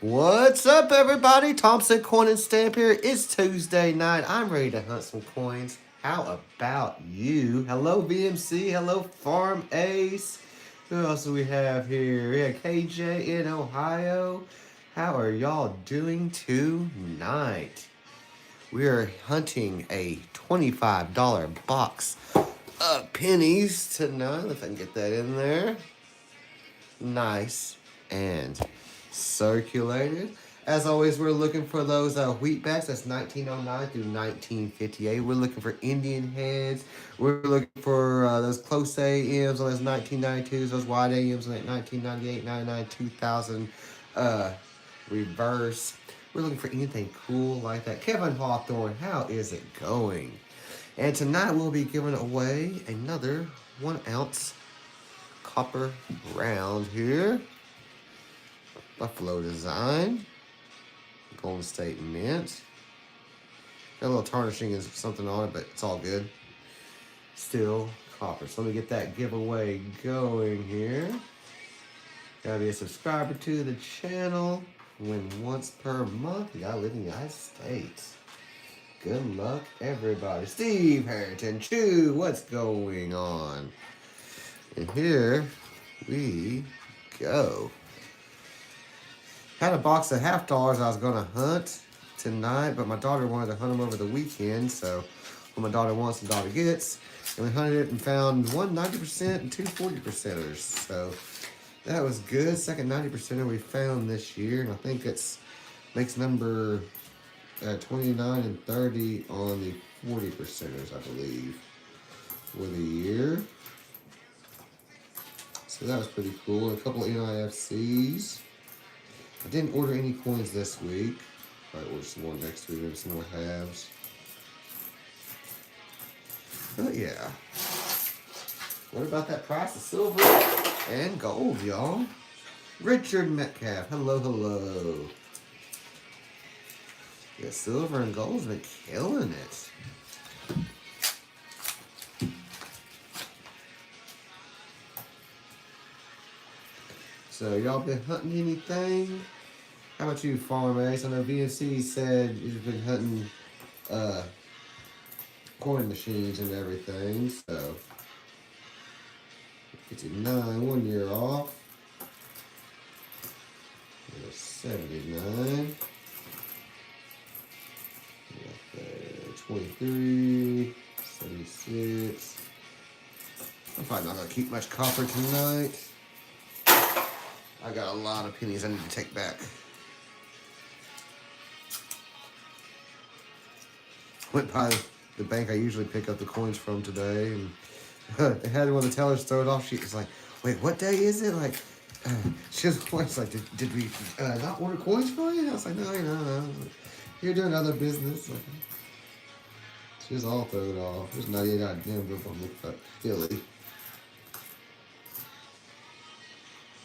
What's up, everybody? Thompson Coin and Stamp here. It's Tuesday night. I'm ready to hunt some coins. How about you? Hello, VMC. Hello, Farm Ace. Who else do we have here? We have KJ in Ohio. How are y'all doing tonight? We are hunting a $25 box of pennies tonight. If I can get that in there. Nice and circulated. As always, we're looking for those wheatbacks. That's 1909 through 1958. We're looking for Indian heads. We're looking for those close AMs on those 1992s, those wide AMs on that 1998, 99, 2000 reverse. We're looking for anything cool like that. Kevin Hawthorne, how is it going? And tonight we'll be giving away another 1 ounce copper round here. Buffalo design. Golden State Mint. Got a little tarnishing and something on it, but it's all good. Still copper. So let me get that giveaway going here. Gotta be a subscriber to the channel. Win once per month. You gotta live in the United States. Good luck, everybody. Steve Harrington, Chew, what's going on? And here we go. Had a box of $half I was going to hunt tonight, but my daughter wanted to hunt them over the weekend, so what my daughter wants, the daughter gets. And we hunted it and found one 90% and two 40%ers. So that was good. Second 90%er we found this year, and I think it's makes number 29 and 30 on the 40%ers, I believe, for the year. So that was pretty cool. A couple of NIFCs. I didn't order any coins this week. Probably order some more next week, maybe some more halves. But yeah. What about that price of silver and gold, y'all? Richard Metcalf, hello, hello. Yeah, silver and gold's been killing it. So y'all been hunting anything? How about you, Farm Ace? I know VNC said you've been hunting coin machines and everything, so 59, 1 year off. 79. 23, 76. I'm probably not gonna keep much copper tonight. I got a lot of pennies I need to take back. Went by the bank I usually pick up the coins from today, and they had one of the tellers throw it off. She was like, "Wait, what day is it?" Like, she was like, "Did we not order coins for you?" And I was like, "No. You're doing other business." Like, she was all thrown off. There's 98 out of Denver from the Philly.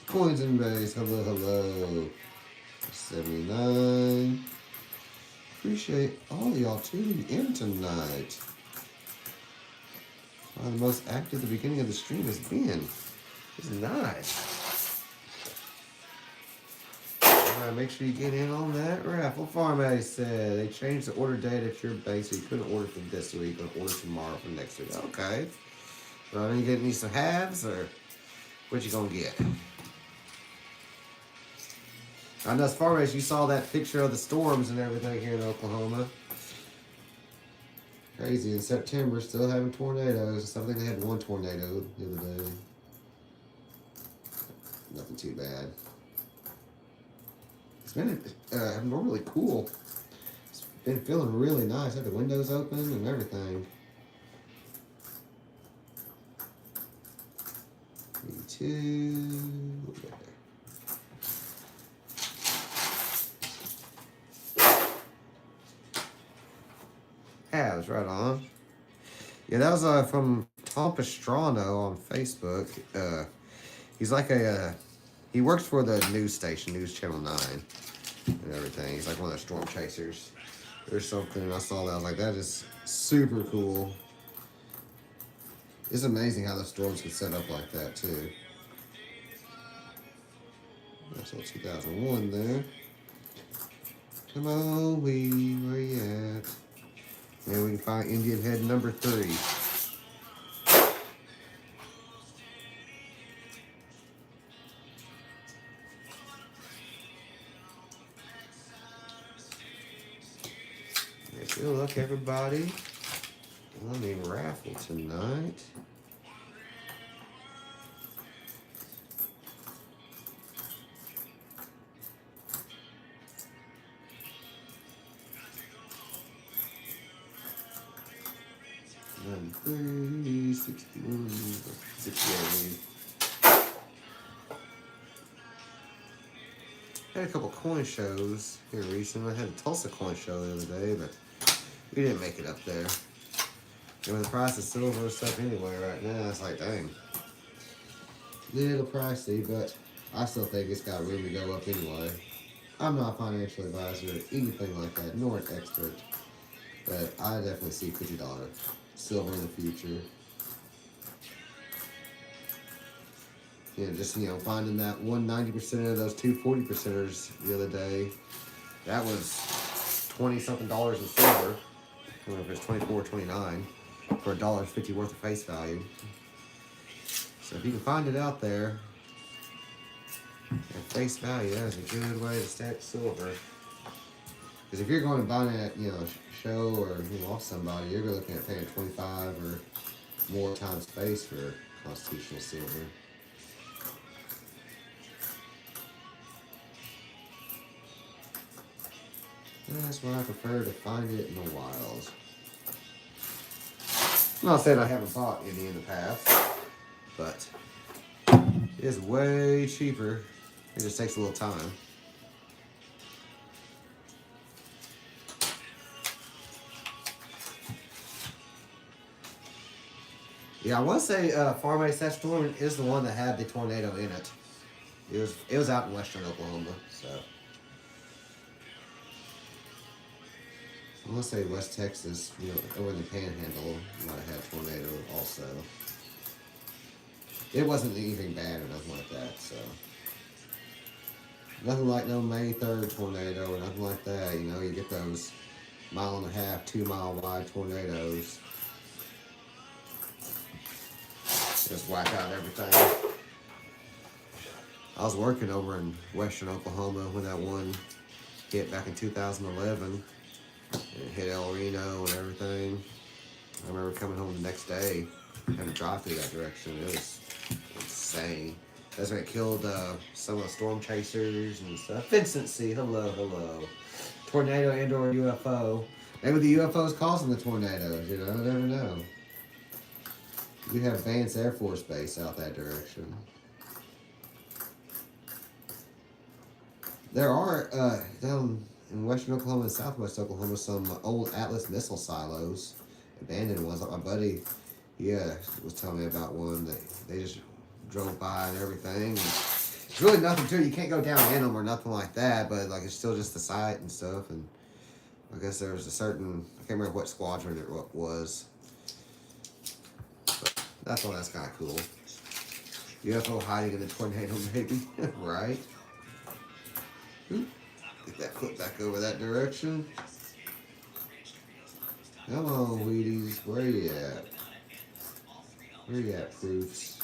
Coins and base, hello, hello. 79. Appreciate all y'all tuning in tonight. The most active the beginning of the stream has been. It's nice. Alright, make sure you get in on that raffle. Farm Ace said they changed the order date at your base, so you couldn't order for this week, but order tomorrow for next week. Okay. Well, are you getting me some halves, or what you gonna get? I know as far as you saw that picture of the storms and everything here in Oklahoma. Crazy, in September, still having tornadoes. I think they had one tornado the other day. Nothing too bad. It's been abnormally cool. It's been feeling really nice. Had the windows open and everything. 82. Halves, right on. Yeah, that was from Tom Pastrano on Facebook. He's like he works for the news station, News Channel 9 and everything. He's like one of the storm chasers or something. And I saw that, I was like, that is super cool. It's amazing how the storms can set up like that, too. That's all 2001 there. Come on, Weedy, where you at? And we can find Indian head number 3. Good luck, everybody. On the raffle tonight. And 30, 61, 68. Had a couple coin shows here recently. I had a Tulsa coin show the other day, but we didn't make it up there. And with the price of silver and stuff anyway right now, it's like, dang. Little pricey, but I still think it's got room to go up anyway. I'm not a financial advisor or anything like that, nor an expert. But I definitely see $50 silver in the future. You know, just, finding that 190% of those 240%ers the other day. That was 20-something dollars in silver. I don't know if it's 24 or 29 for $1.50 worth of face value. So if you can find it out there at face value, that is a good way to stack silver. Because if you're going to buy it at, show or off somebody, you're looking at paying 25 or more times face for constitutional silver. That's why I prefer to find it in the wild. I'm not saying I haven't bought any in the past, but it is way cheaper. It just takes a little time. Yeah, I want to say Farm A Storm is the one that had the tornado in it. It was out in western Oklahoma, so. I want to say West Texas, over the Panhandle, might have had tornado also. It wasn't anything bad or nothing like that, so. Nothing like no May 3rd tornado or nothing like that, you get those 1.5 mile, 2 mile wide tornadoes. Just whack out everything. I was working over in western Oklahoma when that one hit back in 2011. It hit El Reno and everything. I remember coming home the next day, having to drive through that direction. It was insane. That's when it killed some of the storm chasers and stuff. Vincent C, hello. Tornado and or UFO. Maybe the UFO's causing the tornadoes, I never know. We have Vance Air Force Base out that direction. There are, down in western Oklahoma and southwest Oklahoma, some old Atlas missile silos, abandoned ones. Like my buddy, was telling me about one that they just drove by and everything. And it's really nothing to it. You can't go down in them or nothing like that, but it's still just the site and stuff. And I guess there was a certain, I can't remember what squadron it was. But that's kind of cool. UFO hiding in the tornado, maybe, right? Get that foot back over that direction. Come on, Wheaties. Where you at? Where you at, Proofs?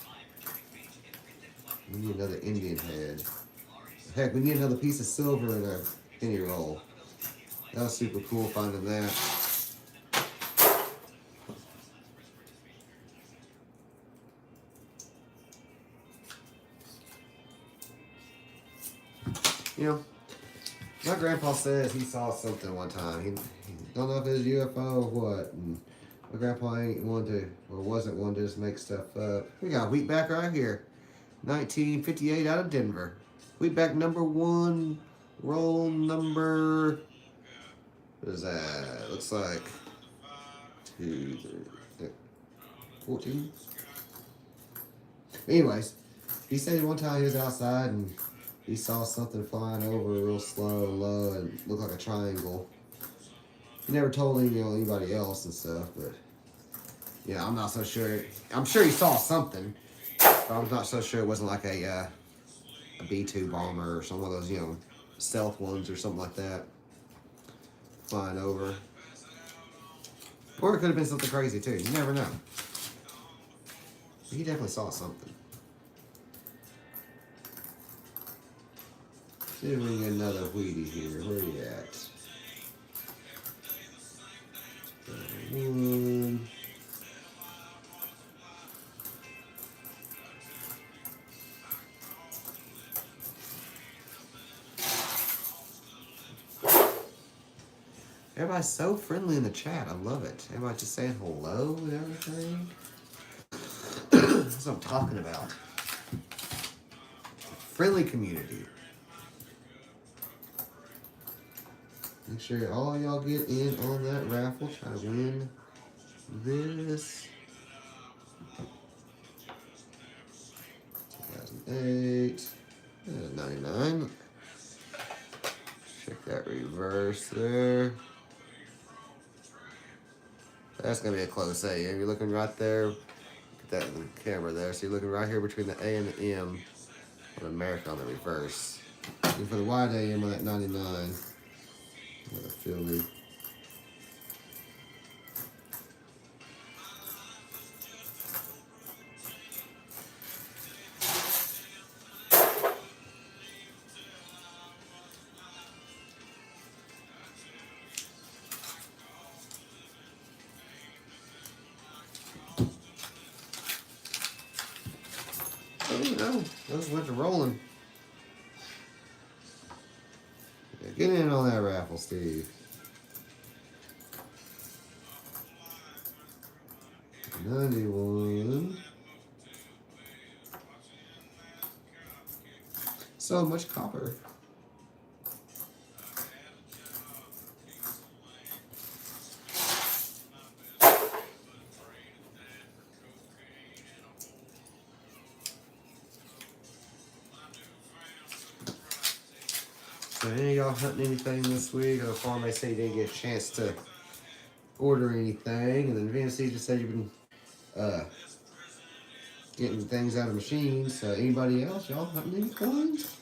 We need another Indian head. Heck, we need another piece of silver in our penny roll. That was super cool finding that. My grandpa says he saw something one time. He don't know if it was UFO or what. And my grandpa ain't one to, or wasn't one to just make stuff up. We got Wheatback right here. 1958 out of Denver. Wheatback number 1, roll number, what is that? Looks like 2, 3, 14. Anyways, he said one time he was outside and he saw something flying over real slow and low and looked like a triangle. He never told anybody else and stuff, but I'm not so sure. I'm sure he saw something, but I'm not so sure it wasn't like a B-2 bomber or some of those, stealth ones or something like that. flying over. Or it could have been something crazy too. You never know. He definitely saw something. See if we can get another Wheatie here. Where are you at? One. Everybody's so friendly in the chat. I love it. Everybody's just saying hello and everything. That's what I'm talking about. Friendly community. Make sure all y'all get in on that raffle. Try to win this. 2008. 99. Check that reverse there. That's going to be a close A. You're looking right there. Get that in the camera there. So you're looking right here between the A and the M on America on the reverse. And for the wide AM on that 99. With a Philly. Oh no, those went to rolling. Yeah, get in on that raffle, Steve. 91. So much copper. So any of y'all hunting anything this week? The farm may say you didn't get a chance to order anything, and then VNC just said you've been getting things out of machines. Anybody else? Y'all hunting any coins?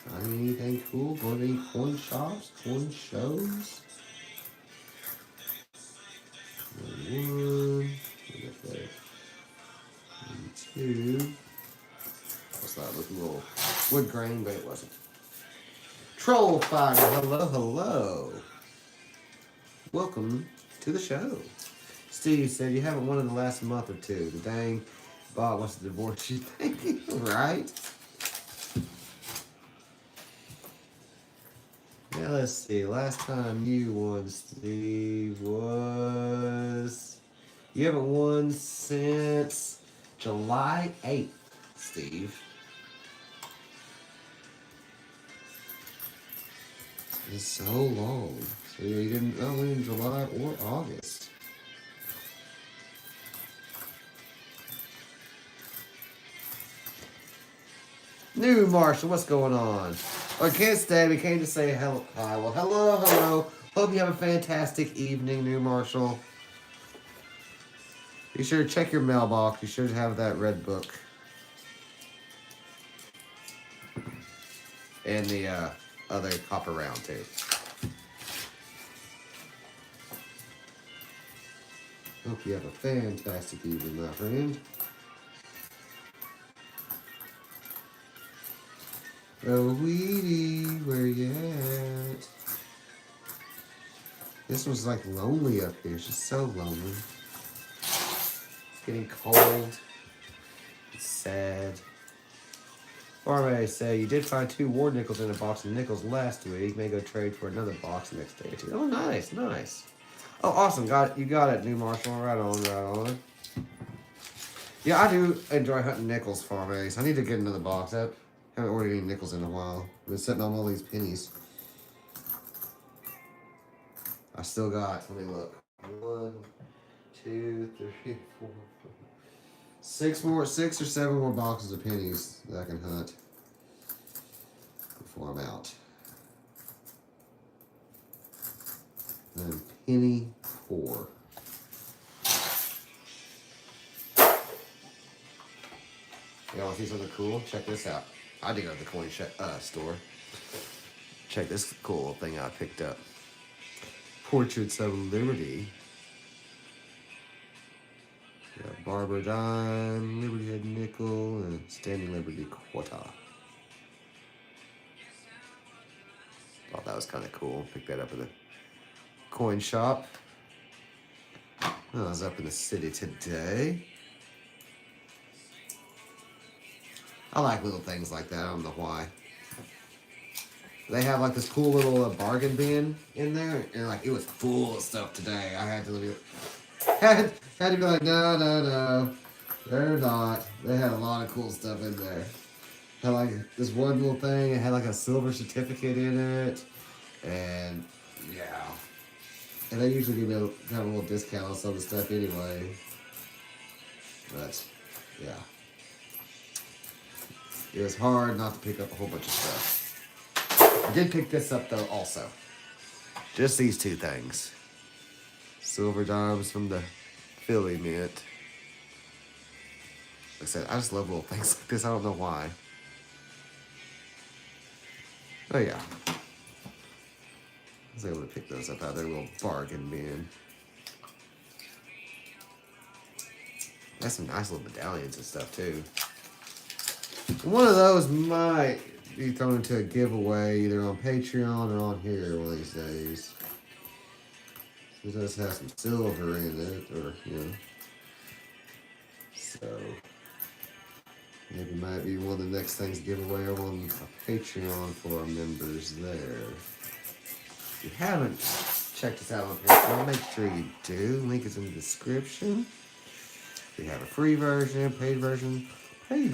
Finding anything cool? Going to any coin shops? Coin shows? One. Two. What's that? Looking a little wood grain, but it wasn't. Troll Fighter, hello, hello. Welcome to the show. Steve said you haven't won in the last month or two. The dang bot wants to divorce you. Thank you, right? Now let's see. Last time you won, Steve, was... You haven't won since July 8th, Steve. It's so long. So yeah, you didn't win in July or August. New Marshall, what's going on? I can't stay. We came to say hello. Hi. Well, hello, hello. Hope you have a fantastic evening, New Marshall. Be sure to check your mailbox. You should have that Redbook. And the other copper round, too. Hope you have a fantastic evening, my friend. Oh, Wheatie, where you at? This one's like lonely up here. It's just so lonely. It's getting cold. It's sad. Farmay say you did find 2 war nickels in a box of nickels last week. May go trade for another box next day or two. Oh, nice, nice. Oh, awesome. Got it. You got it, New Marshall. Right on, right on. Yeah, I do enjoy hunting nickels, Farmays. I need to get another box. I haven't ordered any nickels in a while. I've been sitting on all these pennies. I still got, let me look. 1, 2, 3, 4, 5. 6 or 7 more boxes of pennies that I can hunt before I'm out. And penny 4. Y'all want to see something cool? Check this out. I did go to the coin store. Check this cool little thing I picked up. Portraits of Liberty. Got Barber dime, Liberty Head nickel, and Standing Liberty quarter. Thought that was kind of cool. Picked that up at the coin shop. I was up in the city today. I like little things like that. I don't know why. They have like this cool little bargain bin in there, and like it was full of stuff today. I had to had to be like, no, they're not. They had a lot of cool stuff in there. Had like this one little thing. It had like a silver certificate in it, and yeah. And they usually give me a kind of a little discount on some of the stuff anyway. But yeah, it was hard not to pick up a whole bunch of stuff. I did pick this up though also. Just these two things. Silver dimes from the Philly Mint. Like I said, I just love little things like this. I don't know why. Oh yeah. I was able to pick those up out of their little bargain bin. Got some nice little medallions and stuff too. One of those might be thrown into a giveaway either on Patreon or on here one of these days. It does have some silver in it, or so maybe might be one of the next things to give away on Patreon for our members there. If you haven't checked us out on Patreon, make sure you do. Link is in the description. We have a free version, paid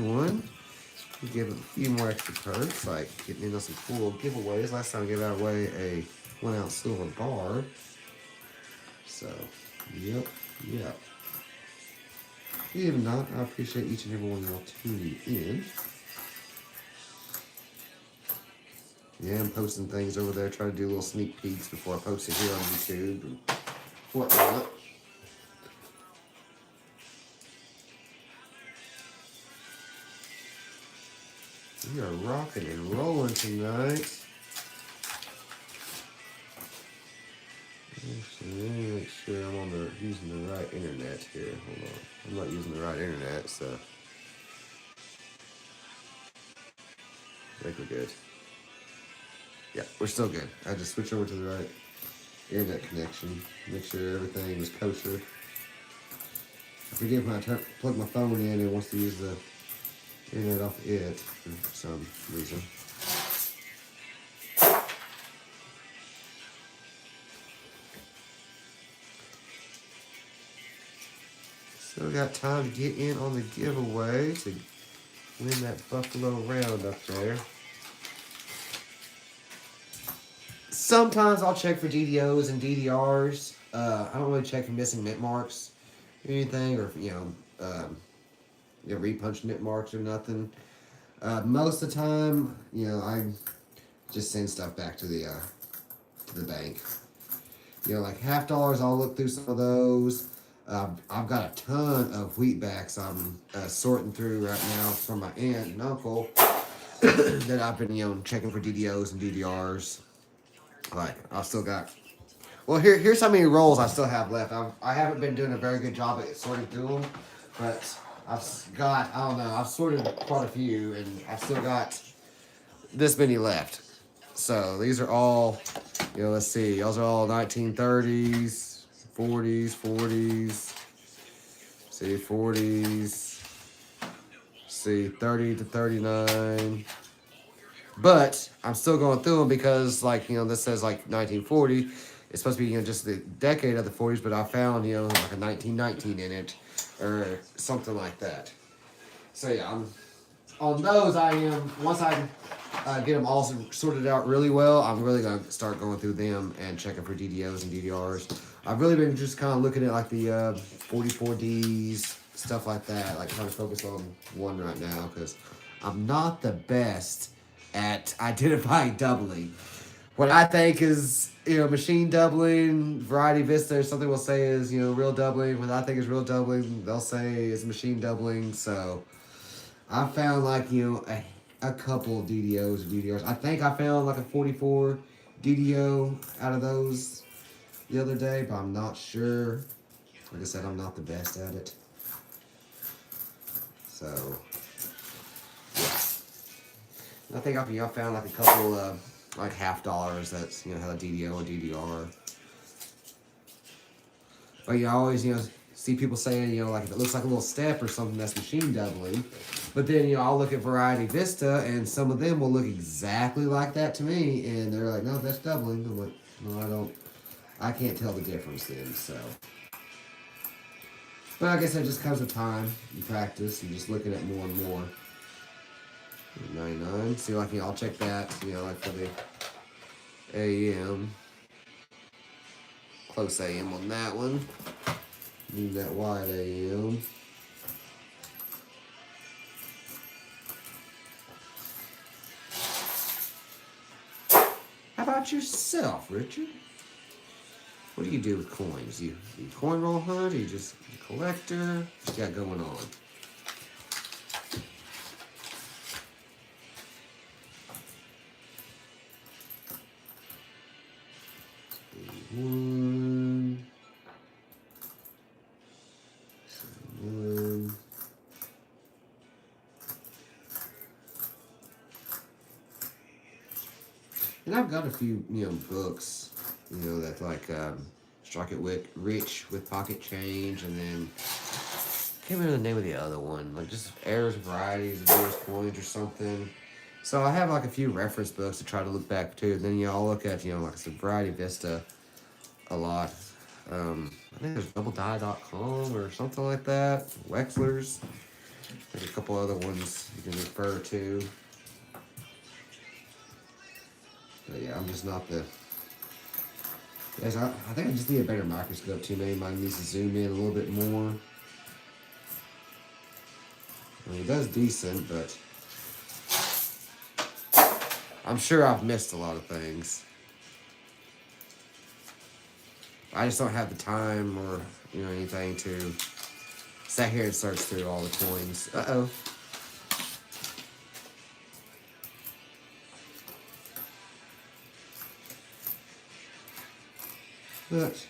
one. We give a few more extra perks, like getting into some cool giveaways. Last time I gave away a 1 ounce silver bar. So, yep. If not, I appreciate each and every one of y'all tuning in. Yeah, I'm posting things over there, trying to do little sneak peeks before I post it here on YouTube and whatnot. We are rocking and rolling tonight. Actually, let me make sure I'm using the right internet here. Hold on. I'm not using the right internet, so I think we're good. Yeah, we're still good. I had to switch over to the right internet connection. Make sure everything was kosher. I forget when I plug my phone in, it wants to use the internet off it for some reason. Still got time to get in on the giveaway to win that Buffalo round up there. Sometimes I'll check for DDOs and DDRs. I don't really check for missing mint marks or anything, or repunched mint marks or nothing. Most of the time, I just send stuff back to the bank. Like $50, I'll look through some of those. I've got a ton of wheatbacks I'm sorting through right now from my aunt and uncle that I've been checking for DDOs and DDRs. Like I've still got. Well, here's how many rolls I still have left. I haven't been doing a very good job at sorting through them, but I've sorted quite a few, and I've still got this many left. So these are all, let's see, those are all 1930s, 40s, see 40s, see 30 to 39. But I'm still going through them because, this says 1940. It's supposed to be, just the decade of the 40s, but I found, like a 1919 in it or something like that. So yeah, on those once I get them all sorted out really well, I'm really going to start going through them and checking for DDOs and DDRs. I've really been just kind of looking at the 44Ds, stuff like that, trying to focus on one right now because I'm not the best at identifying doubling. What I think is, machine doubling, Variety Vista, or something will say is, real doubling. What I think is real doubling, they'll say is machine doubling. So I found a a couple of DDOs. I think I found like a 44 DDO out of those the other day, but I'm not sure. Like I said, I'm not the best at it. So, yeah. I think I found like a couple like $half that's, you know, had a DDO or DDR. But you always, you know, see people saying, you know, like if it looks like a little step or something, that's machine doubling. But then, you know, I'll look at Variety Vista, and some of them will look exactly like that to me, and they're like, no, that's doubling. I'm like, no, I can't tell the difference then, so. But I guess that just comes with time. You practice, you're just looking at more and more. 99, see, like, you know, I'll check that, you know, like for the AM. Close AM on that one. Need that wide AM. How about yourself, Richard? What do you do with coins? You coin roll hunt? Or you just a collector? What you got going on? One. And I've got a few, you know, books, you know, that like Strike It Rich with Pocket Change, and then I can't remember the name of the other one, like just Errors, Varieties, Various Coins or something. So I have like a few reference books to try to look back to. And then, you know, I'll look at, you know, like I said, Variety Vista a lot. I think there's doubledie.com or something like that. Wexler's. There's a couple other ones you can refer to. But yeah, I'm just not the... Guys, I think I just need a better microscope too. Maybe mine needs to zoom in a little bit more. I mean, it does decent, but... I'm sure I've missed a lot of things. I just don't have the time or, you know, anything to sit here and search through all the coins. Uh-oh. But,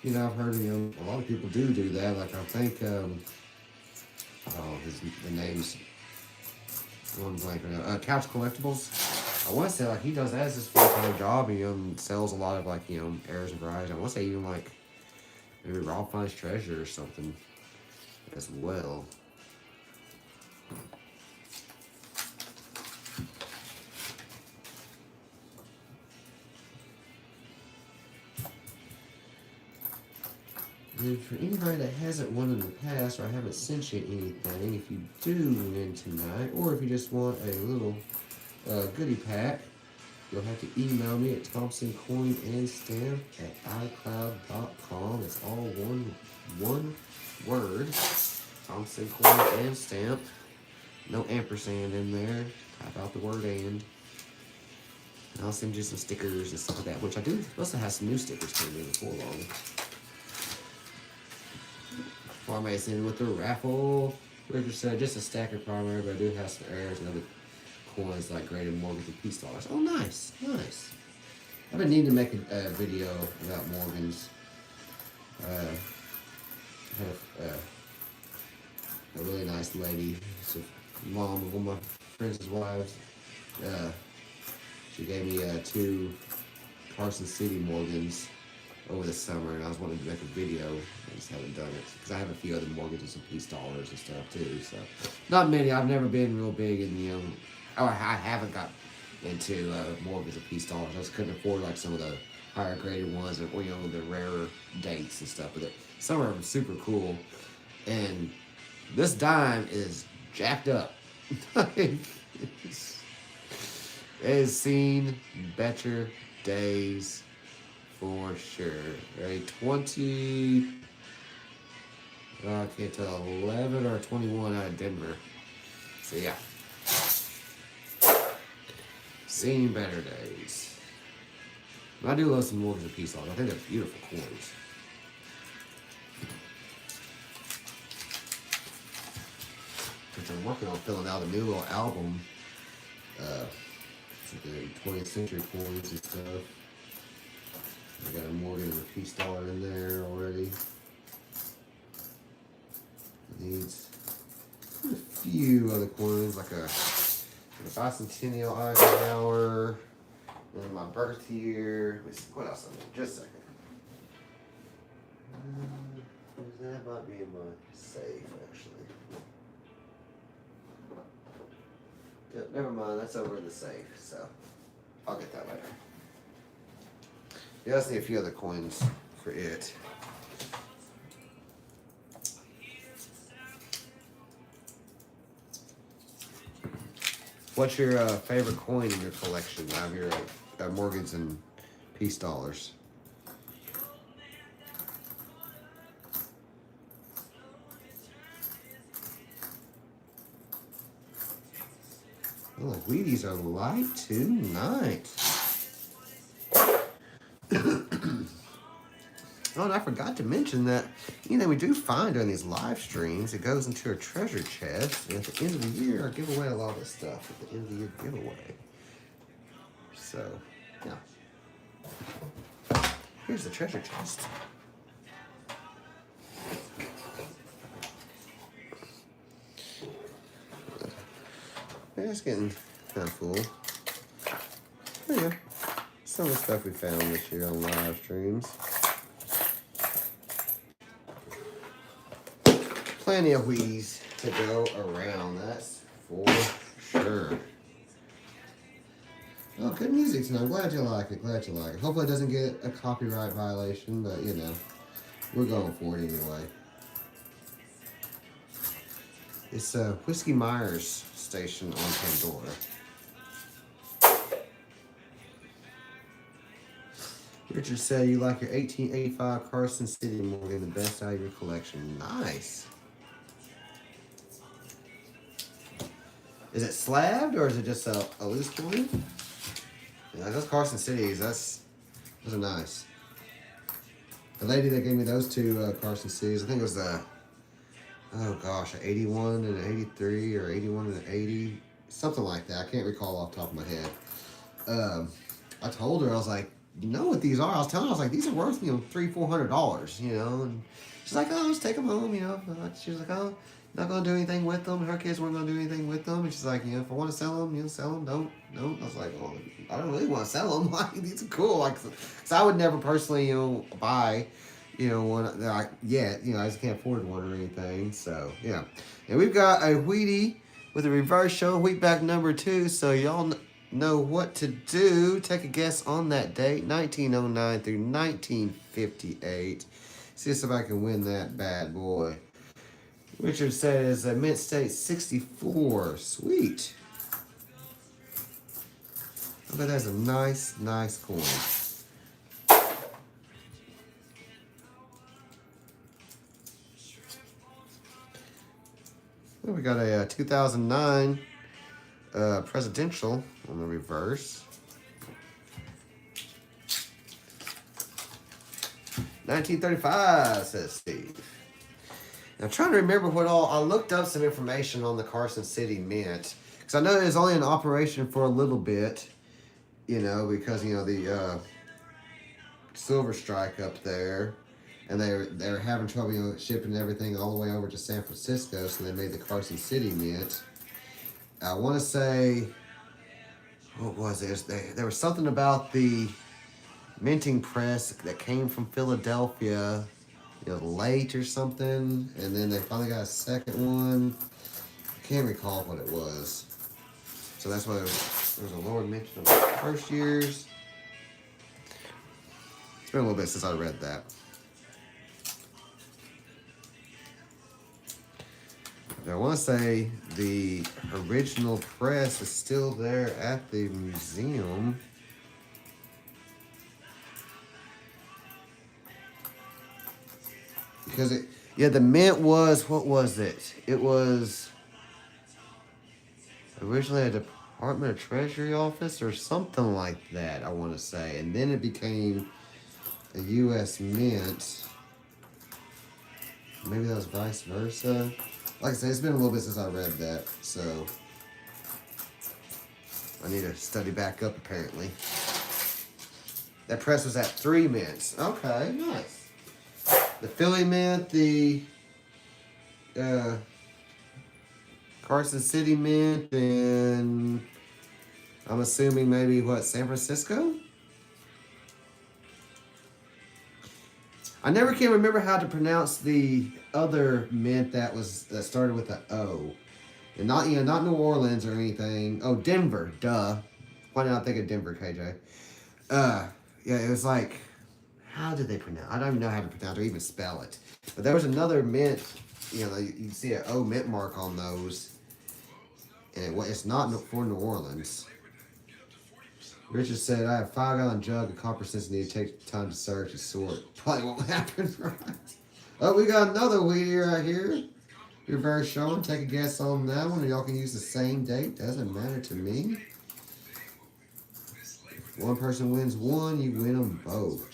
you know, I've heard, you know, a lot of people do that. Like, I think, the name's one blank right now. Couch Collectibles. I want to say, like, he does that as his full-time job, and, you know, sells a lot of, like, you know, Errors and Varieties. I want to say even, like, maybe Raw Finds Treasure or something as well. And for anybody that hasn't won in the past, or I haven't sent you anything, if you do win tonight, or if you just want a little goodie pack, you'll have to email me at thompsoncoinandstamp@icloud.com. It's all one word. thompsoncoinandstamp. No ampersand in there. Type out the word and I'll send you some stickers and stuff like that, which I do also have some new stickers coming in before long. Primary in with the raffle. Richard said just a stack of primary, but I do have some errors and other coins like graded mortgage and peace dollars. Oh, nice, nice. I've been needing to make a video about Morgans. I had a really nice lady. It's a mom of one of my friends' wives. She gave me 2 Carson City Morgans over the summer, and I was wanting to make a video. I just haven't done it because I have a few other mortgages and peace dollars and stuff too. So not many. I've never been real big in the I haven't got into mortgage and peace dollars. I just couldn't afford like some of the higher graded ones, or you know, the rarer dates and stuff. But some of them are super cool, and this dime is jacked up. It has seen better days. For sure. Right, 20, I can't tell, 11 or 21 out of Denver. So yeah. Seen better days. But I do love some mortgage and peace dollars. I think they're beautiful coins. Which I'm working on filling out a new little album the 20th century coins and stuff. I got a Morgan and a Peace dollar in there already. Needs a few other coins, like a bicentennial Eisenhower, and my birth year. Let me see, what else I need? Just a second. That might be in my safe, actually. Yep, never mind, that's over in the safe, so I'll get that later. Yeah, let's need a few other coins for it. What's your favorite coin in your collection out of your Morgans and Peace dollars? Oh, the Wheaties are light tonight. Oh, and I forgot to mention that, you know, we do find during these live streams, it goes into a treasure chest. And at the end of the year, I give away a lot of this stuff at the end of the year giveaway. So, yeah. Here's the treasure chest. Yeah, it's getting kind of full. Oh, yeah. Some of the stuff we found this year on live streams. Plenty of Wheaties to go around, that's for sure. Oh, good music tonight. I'm glad you like it. Glad you like it. Hopefully it doesn't get a copyright violation, but you know, we're going for it anyway. It's a Whiskey Myers station on Pandora. Richard said you like your 1885 Carson City Morgan, the best out of your collection. Nice. Is it slabbed or is it just a loose coin? Yeah, those Carson Cities, those are nice. The lady that gave me those two Carson Cities, I think it was the, oh gosh, an 81 and an 83 or 81 and an 80, something like that. I can't recall off the top of my head. I told her, I was like, you know what these are? I was telling her, I was like, these are worth, you know, $300-$400, you know? And she's like, oh, just take them home, you know? She was like, oh, not going to do anything with them. Her kids weren't going to do anything with them. And she's like, you know, if I want to sell them, you know, sell them. Don't. I was like, well, I don't really want to sell them. Like, these are cool. Like, because I would never personally, you know, buy, you know, one yet. You know, I just can't afford one or anything. So, yeah. And we've got a Wheatie with a reverse show, wheatback number 2. So, y'all know what to do. Take a guess on that date, 1909 through 1958. See if I can win that bad boy. Richard says Mint State 64. Sweet. I bet that's a nice coin. Well, we got a 2009 presidential on the reverse. 1935, says Steve. I'm trying to remember what all, I looked up some information on the Carson City Mint. Because I know it was only in operation for a little bit, you know, because, you know, the silver strike up there. And they were having trouble, you know, shipping everything all the way over to San Francisco, so they made the Carson City Mint. I want to say, what was it? There was something about the minting press that came from Philadelphia, you know, late or something, and then they finally got a second one. I can't recall what it was. So that's why there was a lower mention of the first years. It's been a little bit since I read that. I want to say the original press is still there at the museum. Because the mint was, what was it? It was originally a Department of Treasury office or something like that, I want to say. And then it became a U.S. mint. Maybe that was vice versa. Like I said, it's been a little bit since I read that, so. I need to study back up, apparently. That press was at 3 mints. Okay, nice. The Philly Mint, the Carson City Mint, and I'm assuming maybe, what, San Francisco? I never can remember how to pronounce the other mint that started with an O. And not New Orleans or anything. Oh, Denver, duh. Why did I think of Denver, KJ? Yeah, it was like, how did they pronounce? I don't even know how to pronounce or even spell it. But there was another mint. You know, you see an O mint mark on those, and it's not for New Orleans. Richard said, I have a 5-gallon jug of copper sensitive. Take time to search and sort. Probably won't happen, right? Oh, we got another Wheatie right here. You're very showing. Take a guess on that one. Y'all can use the same date. Doesn't matter to me. If one person wins one, you win them both.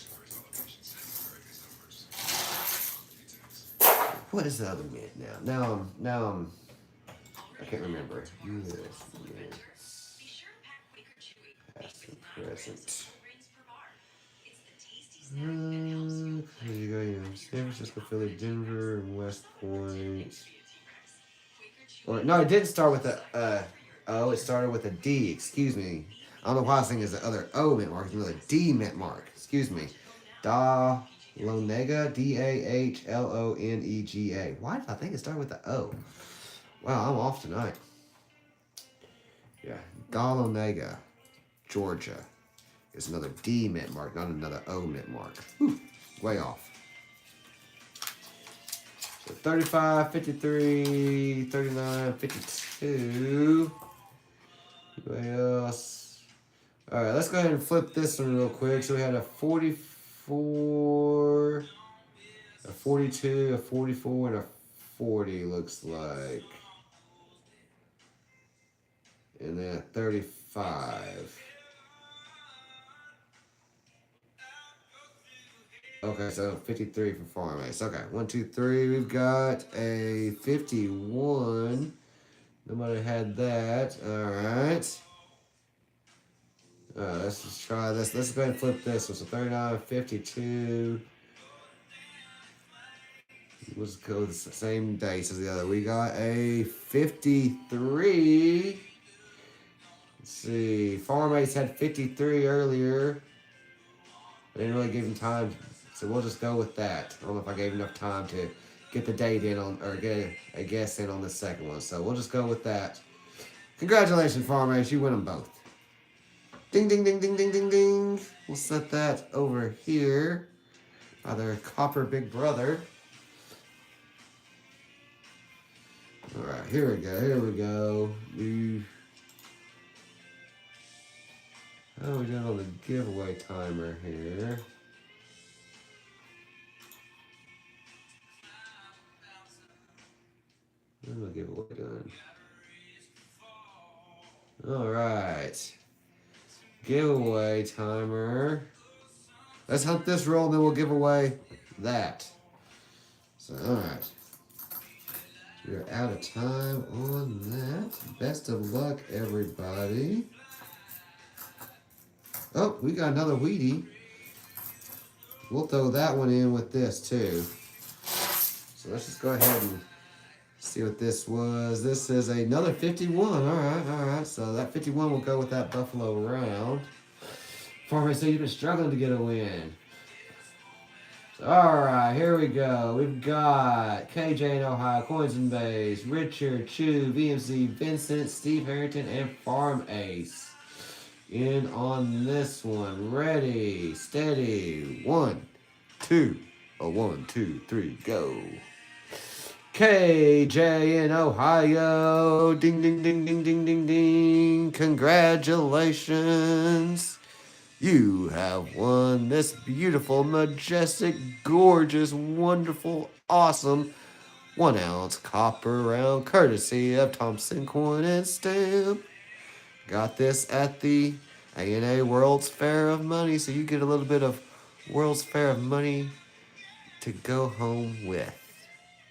What is the other mint now? Now I can't remember. Yes. Past and present. There you go. You know, San Francisco, Philly, Denver, and West Point. Or no, it didn't start with a O. It started with a D. Excuse me. I don't know why I was thinking it's the other O mint mark. It's another D mint mark. Excuse me. Dahlonega, Dahlonega. Why did I think it started with the O? Wow, I'm off tonight. Yeah, Dahlonega, Georgia. It's another D mint mark, not another O mint mark. Whew, way off. So 35, 53, 39, 52. Anybody else? All right, let's go ahead and flip this one real quick. So we had a 44, a 42, a 44, and a 40, looks like. And then a 35. Okay, so 53 for Farm Ace. Okay, 1, 2, 3. We've got a 51. Nobody had that. All right. Let's just try this. Let's go ahead and flip this one. So 39, 52. Let's go the same dates as the other. We got a 53. Let's see. Farm Ace had 53 earlier. I didn't really give him time, so we'll just go with that. I don't know if I gave enough time to get the date in on, or get a guess in on the second one. So we'll just go with that. Congratulations, Farm Ace. You win them both. Ding, ding, ding, ding, ding, ding, ding. We'll set that over here by their copper big brother. All right, here we go. Here we go. How are we doing on the giveaway timer here? Where's my giveaway done? All right. Giveaway timer. Let's hunt this roll, and then we'll give away that. So, all right. We're out of time on that. Best of luck, everybody. Oh, we got another Wheatie. We'll throw that one in with this, too. So let's just go ahead and see what this was. This is another 51. All right. So that 51 will go with that Buffalo round. Farmer said you've been struggling to get a win. All right, here we go. We've got KJ in Ohio, Coins and Base, Richard, Chew, VMC, Vincent, Steve Harrington, and Farm Ace. In on this one. Ready, steady. 1, 2. 1, 2, 3, go. KJ in Ohio. Ding, ding, ding, ding, ding, ding, ding. Congratulations. You have won this beautiful, majestic, gorgeous, wonderful, awesome 1 ounce copper round courtesy of Thompson Coin and Stamp. Got this at the ANA World's Fair of Money, so you get a little bit of World's Fair of Money to go home with.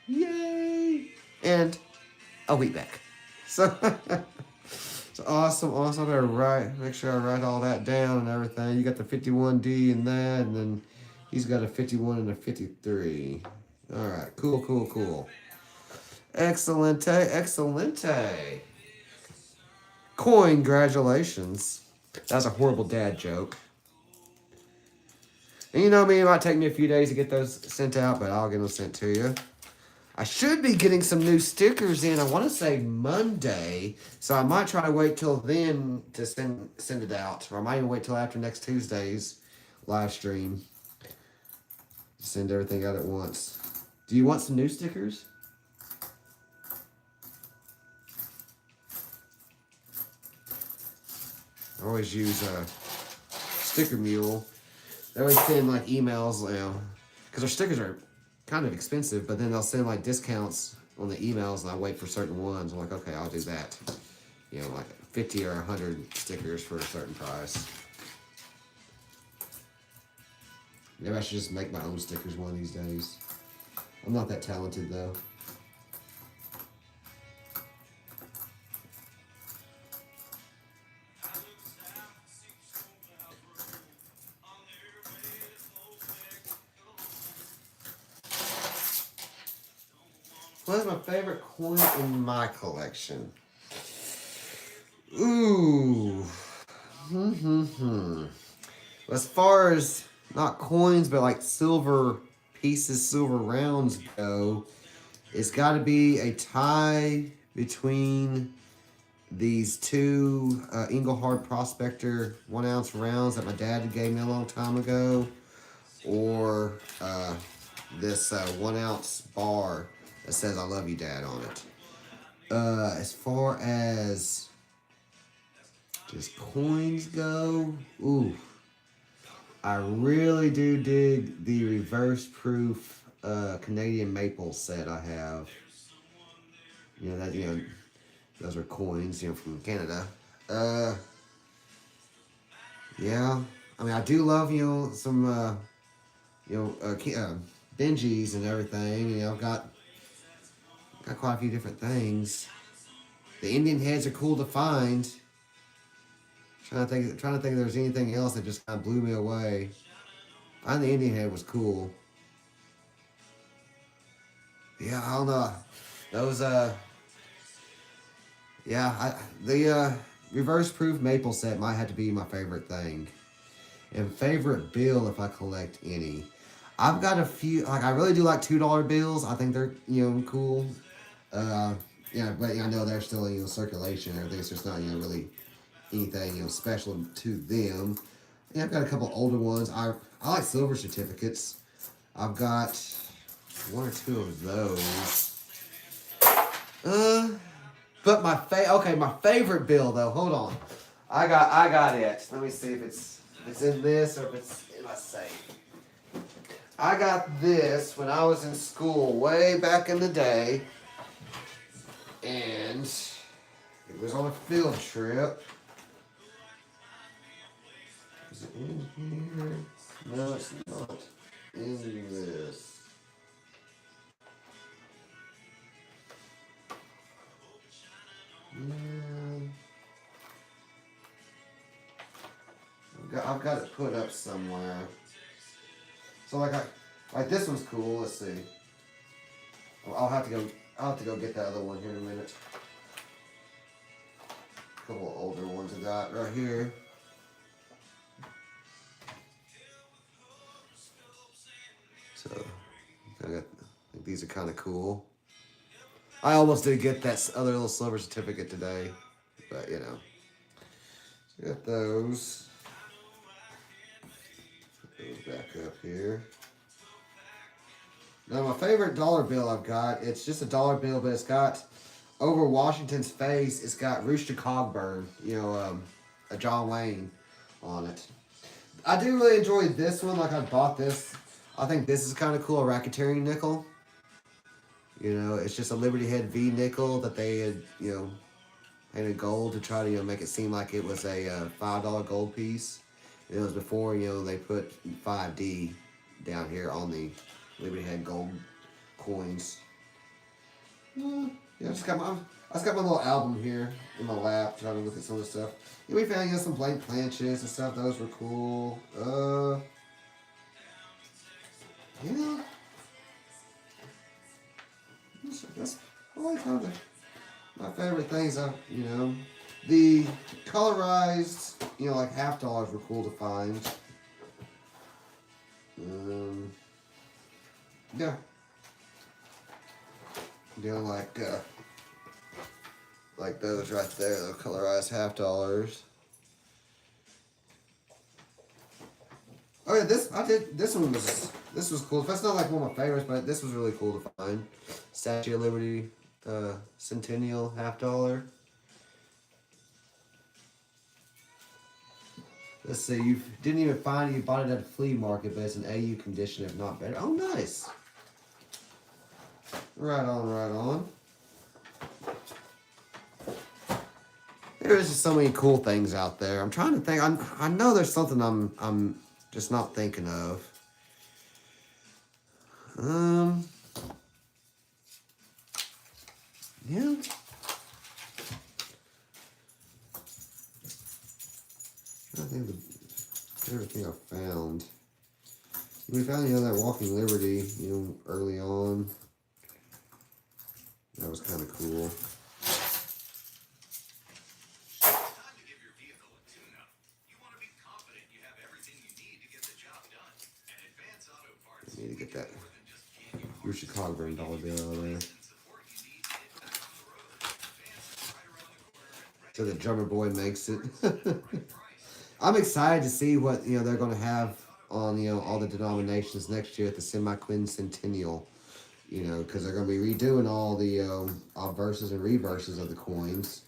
Yay! And a wheat bag. So It's awesome, awesome. I better make sure I write all that down and everything. You got the 51D in that, and then he's got a 51 and a 53. All right, cool, cool, cool. Excellente, excellente. Congratulations. That's a horrible dad joke. And you know me, it might take me a few days to get those sent out, but I'll get them sent to you. I should be getting some new stickers in, I want to say Monday, so I might try to wait till then to send it out. Or I might even wait till after next Tuesday's live stream. Send everything out at once. Do you want some new stickers? I always use Sticker Mule. They always send like emails, you know, because our stickers are kind of expensive, but then they'll send like discounts on the emails, and I wait for certain ones. I'm like, okay, I'll do that. You know, like 50 or 100 stickers for a certain price. Maybe I should just make my own stickers one of these days. I'm not that talented though. What is my favorite coin in my collection? Ooh. As far as not coins, but like silver pieces, silver rounds go, it's got to be a tie between these two Engelhard Prospector 1 ounce rounds that my dad gave me a long time ago, or this 1 ounce bar that says "I love you, Dad" on it. As far as just coins go, ooh, I really do dig the reverse proof Canadian maple set I have. You know that, you know, those are coins, you know, from Canada. Yeah, I mean, I do love, you know, some Benjis and everything. You know, I've got quite a few different things. The Indian heads are cool to find. Trying to think if there's anything else that just kind of blew me away. Finding the Indian head was cool. Yeah, I don't know. Those the reverse proof maple set might have to be my favorite thing. And favorite bill if I collect any. I've got a few, like I really do like $2 bills. I think they're, you know, cool. Yeah, but I know they're still, you know, circulation and everything. It's just not, you know, really anything, you know, special to them. Yeah, I've got a couple older ones. I like silver certificates. I've got 1 or 2 of those. But my favorite bill though. Hold on, I got it. Let me see if it's in this or if it's in my safe. I got this when I was in school way back in the day, and it was on a field trip. Is it in here? No, it's not in this. I've got it put up somewhere. So like this one's cool. Let's see. I'll have to go get that other one here in a minute. A couple of older ones I got right here. So I think these are kind of cool. I almost did get that other little silver certificate today, but you know, got those. Put those back up here. Now my favorite dollar bill I've got, it's just a dollar bill, but it's got over Washington's face. It's got Rooster Cogburn, you know, a John Wayne on it. I do really enjoy this one. Like I bought this. I think this is kind of cool, a racketeering nickel. You know, it's just a Liberty Head V nickel that they had, you know, painted gold to try to, you know, make it seem like it was a $5 gold piece. It was before, you know, they put 5D down here on the Liberty Head gold coins. Yeah, just got I just got my little album here in my lap, trying to look at some of the stuff. Yeah, we found some blank planches and stuff. Those were cool. Yeah. That's probably kind of my favorite things. The colorized, like $half were cool to find. Yeah. Like those right there, those colorized $half. Oh yeah, this was cool. That's not like one of my favorites, but this was really cool to find. Statue of Liberty, Centennial $half. Let's see, you didn't even find it, you bought it at a flea market, but it's in AU condition, if not better. Oh, nice. Right on, right on. There's just so many cool things out there. I'm trying to think. I know there's something I'm just not thinking of. Yeah. I think everything I found. We found, that Walking Liberty, early on. That was kind of cool. I need to get that Chicago $1 bill out of there. So the drummer boy makes it. I'm excited to see what they're going to have on all the denominations next year at the semi-quincentennial. Because they're going to be redoing all the verses and reverses of the coins,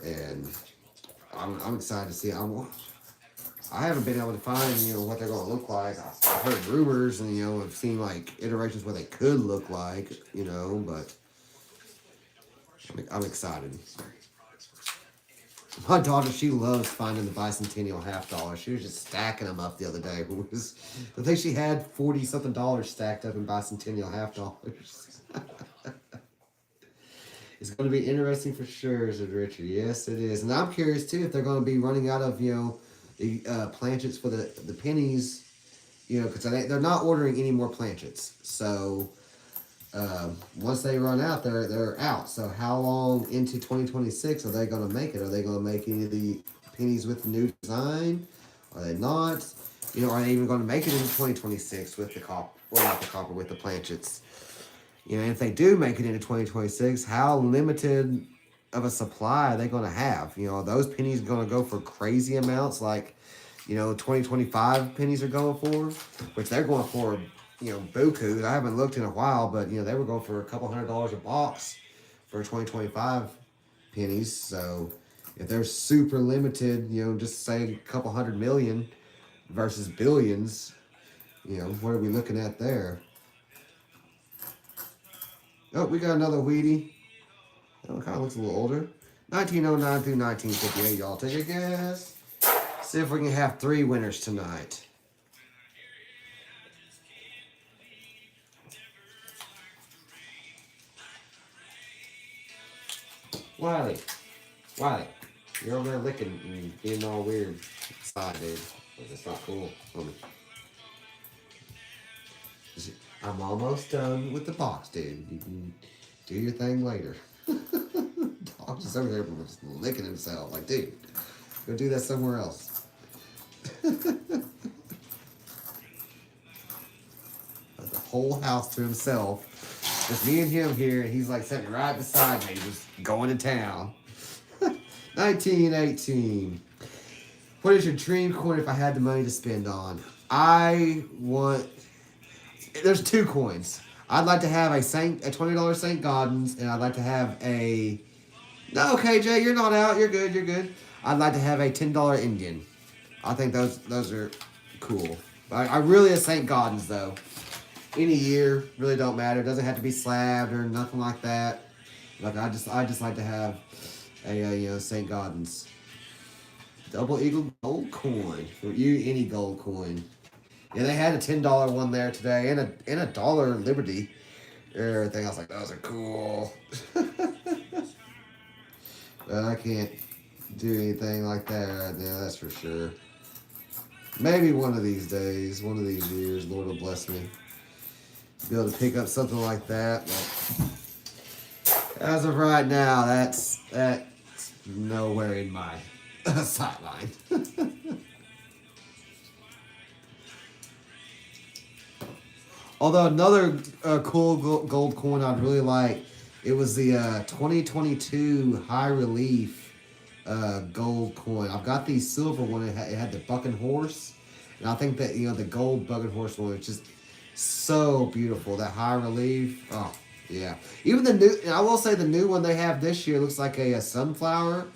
and I'm excited to see. I haven't been able to find what they're going to look like. I've heard rumors and I've seen like iterations where they could look like but I'm excited. My daughter, she loves finding the bicentennial $half. She was just stacking them up the other day. I think she had 40-something dollars stacked up in bicentennial $half. It's going to be interesting for sure, said Richard. Yes, it is. And I'm curious, too, if they're going to be running out of, the planchets for the pennies, because they're not ordering any more planchets. So once they run out, they're out. So how long into 2026 are they going to make it? Are they going to make any of the pennies with the new design? Are they not? Are they even going to make it into 2026 with the copper? Well, not the copper, with the planchets. And if they do make it into 2026, how limited of a supply are they going to have? Are those pennies going to go for crazy amounts like, 2025 pennies are going for? Which they're going for, buku. I haven't looked in a while, but, they were going for a couple $100 a box for 2025 pennies. So if they're super limited, just say a couple 100 million versus billions, what are we looking at there? Oh, we got another Wheatie. That one kind of looks a little older. 1909 through 1958. Y'all take a guess. See if we can have 3 winners tonight. Wiley, you're over there licking and being all weird inside, dude. That's not cool. I'm almost done with the box, dude. You can do your thing later. Dog's just over there just licking himself. Like, dude, go do that somewhere else. The whole house to himself. Just me and him here, and he's like sitting right beside me, just going to town. 1918. What is your dream coin if I had the money to spend on? There's 2 coins. I'd like to have a $20 St. Gaudens, and I'd like to have a... No, KJ, you're not out. You're good. I'd like to have a $10 Indian. I think those are cool. I really a St. Gaudens, though. Any year, really don't matter. Doesn't have to be slabbed or nothing like that. Like I just like to have a St. Gaudens. Double Eagle gold coin. For you, any gold coin. Yeah, they had a $10 one there today and a $1 Liberty. Everything. I was like, those are cool. But I can't do anything like that right now, that's for sure. Maybe one of these days, one of these years, Lord will bless me. Be able to pick up something like that. But as of right now, that's nowhere in my sideline. Although another cool gold coin I'd really like, it was the 2022 high relief gold coin. I've got the silver one. It had the bucking horse, and I think that the gold bucking horse one is just so beautiful. That high relief. Oh yeah. Even the new. I will say the new one they have this year looks like a sunflower.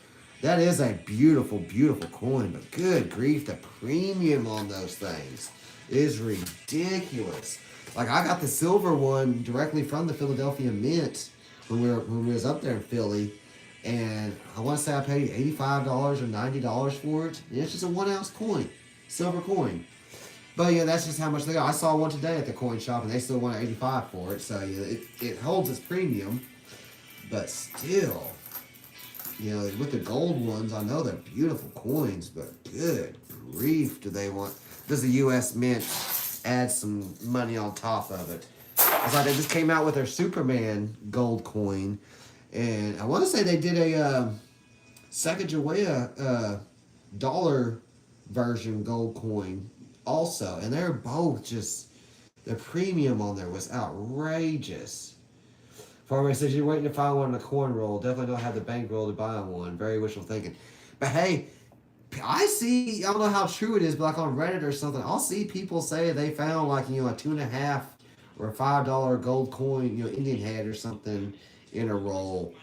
That is a beautiful, beautiful coin. But good grief, the premium on those things is ridiculous. Like I got the silver one directly from the Philadelphia Mint when we was up there in Philly, and I want to say I paid $85 or $90 for it. And it's just a 1 ounce coin, silver coin. But yeah, that's just how much they are. I saw one today at the coin shop, and they still want $85 for it. So it holds its premium, but still, with the gold ones, I know they're beautiful coins, but good grief, does the U.S. Mint add some money on top of it? It's like they just came out with their Superman gold coin, and I want to say they did a Sacagawea dollar version gold coin also, and they're both just, the premium on there was outrageous. Farmer says you're waiting to find one in a coin roll. Definitely don't have the bankroll to buy one. Very wishful thinking. But hey, I don't know how true it is, but like on Reddit or something, I'll see people say they found like, a $2.50 or a $5 gold coin, Indian head or something in a roll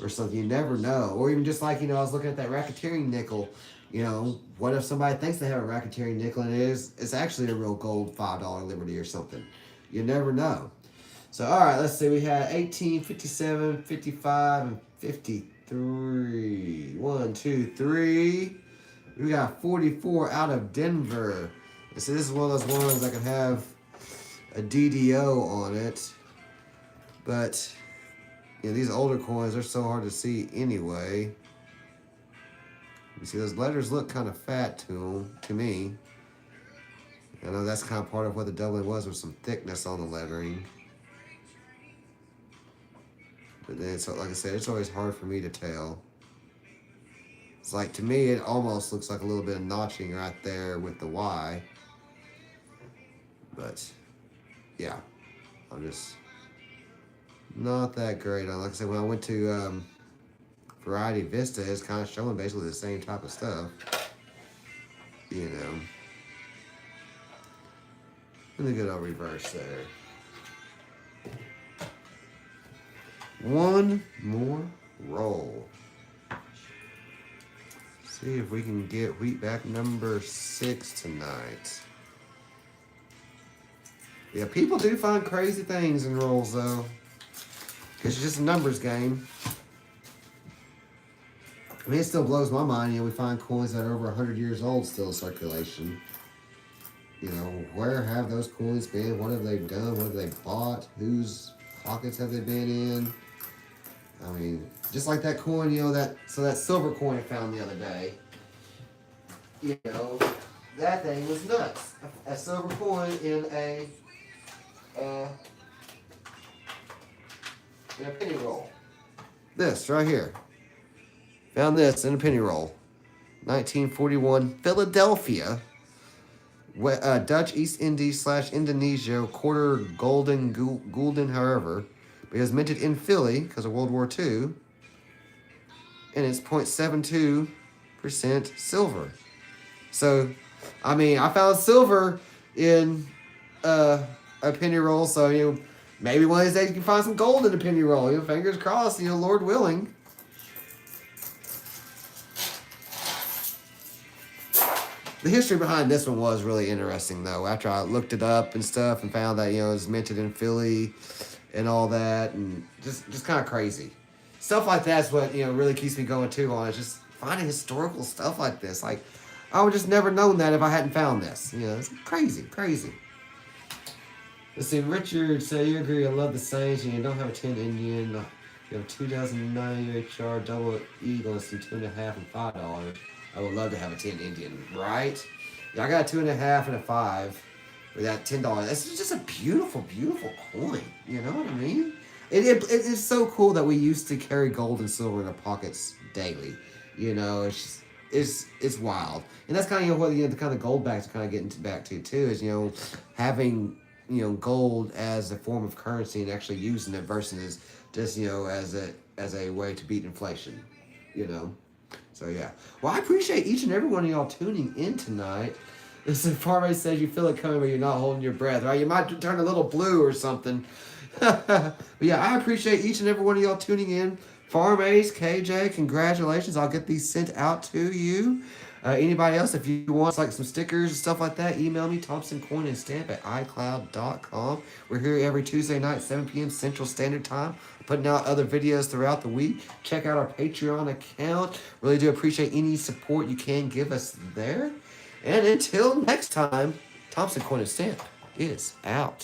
or something. You never know. Or even just like, I was looking at that racketeering nickel. What if somebody thinks they have a racketeering nickel and it's actually a real gold $5 Liberty or something? You never know. So, all right, let's see. We had 18, 57, 55, and 53. 1, 2, 3. We got 44 out of Denver. And so this is one of those ones that can have a DDO on it. But, these older coins are so hard to see anyway. You see, those letters look kind of fat to me. I know that's kind of part of what the doubling was, with some thickness on the lettering. But then, like I said, it's always hard for me to tell. It's like, to me, it almost looks like a little bit of notching right there with the Y. But, yeah. I'm just not that great. Like I said, when I went to Variety Vista, it's kind of showing basically the same type of stuff. And the good old reverse there. One more roll. See if we can get Wheatback number 6 tonight. Yeah, people do find crazy things in rolls, though. It's just a numbers game. I mean, it still blows my mind. We find coins that are over 100 years old still in circulation. Where have those coins been? What have they done? What have they bought? Whose pockets have they been in? I mean, just like that coin, that silver coin I found the other day. That thing was nuts. A silver coin in a penny roll. This right here. Found this in a penny roll. 1941 Philadelphia. Dutch East Indies / Indonesia quarter gulden, however. But it was minted in Philly because of World War II. And it's 0.72% silver. So, I mean, I found silver in a penny roll. So, maybe one of these days you can find some gold in a penny roll. Fingers crossed, Lord willing. The history behind this one was really interesting, though. After I looked it up and stuff and found that, it was minted in Philly and all that, and just kind of crazy. Stuff like that's what, really keeps me going, too, on it. Just finding historical stuff like this. Like, I would just never known that if I hadn't found this. It's crazy. Let's see, Richard, say you agree, I love the Saints, and you don't have a tin Indian. You have 2 dozen 9 UHR, double eagle, see 2.5 and $5. I would love to have a 10 Indian, right? Yeah, I got a 2.5 and a 5 with that $10. That's just a beautiful, beautiful coin. You know what I mean? It is so cool that we used to carry gold and silver in our pockets daily. You know, it's wild, and that's kind of what the kind of gold backs are kind of getting back to too. Is having gold as a form of currency and actually using it versus just as a way to beat inflation. So yeah. Well, I appreciate each and every one of y'all tuning in tonight. As Farmay says, you feel it coming, but you're not holding your breath, right? You might turn a little blue or something. But yeah, I appreciate each and every one of y'all tuning in. Farm Ace, KJ, congratulations. I'll get these sent out to you. Anybody else, if you want like some stickers and stuff like that, email me, thompsoncoinandstamp at icloud.com. We're here every Tuesday night, 7 p.m. Central Standard Time. Putting out other videos throughout the week. Check out our Patreon account. Really do appreciate any support you can give us there. And until next time, Thompson Coin and Stamp is out.